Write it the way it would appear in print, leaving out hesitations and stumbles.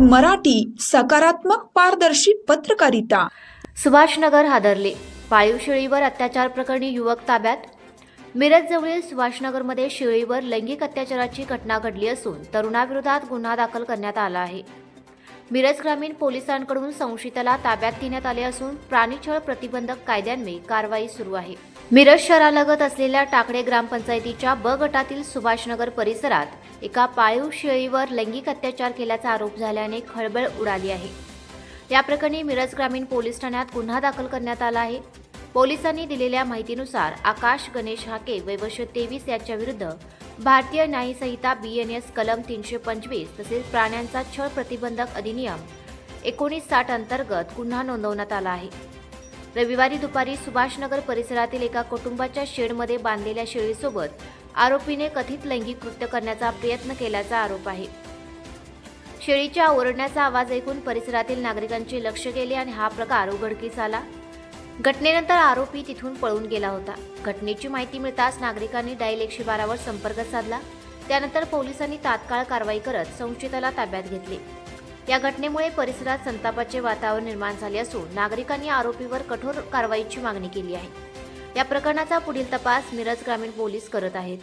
मराठी, सकारात्मक पारदर्शी पत्रकारिता। सुभाषनगर हादरले, पाळीव शेळीवर अत्याचार प्रकरणी युवक ताब्यात। मिरज जवळील सुभाषनगरमध्ये शेळीवर लैंगिक अत्याचाराची घटना घडली असून तरुणाविरोधात गुन्हा दाखल करण्यात आला आहे। मिरज ग्रामीण पोलिसांकडून संशयिताला ताब्यात घेण्यात आले असून प्राणीछळ प्रतिबंधक कायद्यान्वये कारवाई सुरू आहे। मिरज शहरालगत असलेल्या टाकडे ग्रामपंचायतीच्या ब गटातील सुभाषनगर परिसरात एका पाळीव शेळीवर लैंगिक अत्याचार केल्याचा आरोप झाल्याने खळबळ उडाली आहे। या प्रकरणी मिरज ग्रामीण पोलीस ठाण्यात गुन्हा दाखल करण्यात आला आहे। पोलिसांनी दिलेल्या माहितीनुसार आकाश गणेश हाके वय वर्ष 23 याच्या विरुद्ध भारतीय न्याय संहिता BNS कलम 325 तसेच प्राण्यांचा छळ प्रतिबंधक अधिनियम 1960 अंतर्गत गुन्हा नोंदवण्यात आला आहे। रविवारी दुपारी सुभाषनगर परिसरातील एका कुटुंबाच्या शेडमध्ये बांधलेल्या शेळीसोबत आरोपीने कथित लैंगिक कृत्य करण्याचा प्रयत्न केल्याचा आरोप आहे। शेळीच्या ओरडण्याचा आवाज ऐकून परिसरातील नागरिकांचे लक्ष गेले आणि हा प्रकार उघडकीस आला। घटनेनंतर आरोपी तिथून पळून गेला होता। घटनेची माहिती मिळताच नागरिकांनी डायल 112 वर संपर्क साधला। त्यानंतर पोलिसांनी तात्काळ कारवाई करत संशयिताला ताब्यात घेतले। या घटनेमुळे परिसरात संतापाचे वातावरण निर्माण झाले असून नागरिकांनी आरोपीवर कठोर कारवाईची मागणी केली आहे। या प्रकरणाचा पुढील तपास मिरज ग्रामीण पोलीस करत आहेत।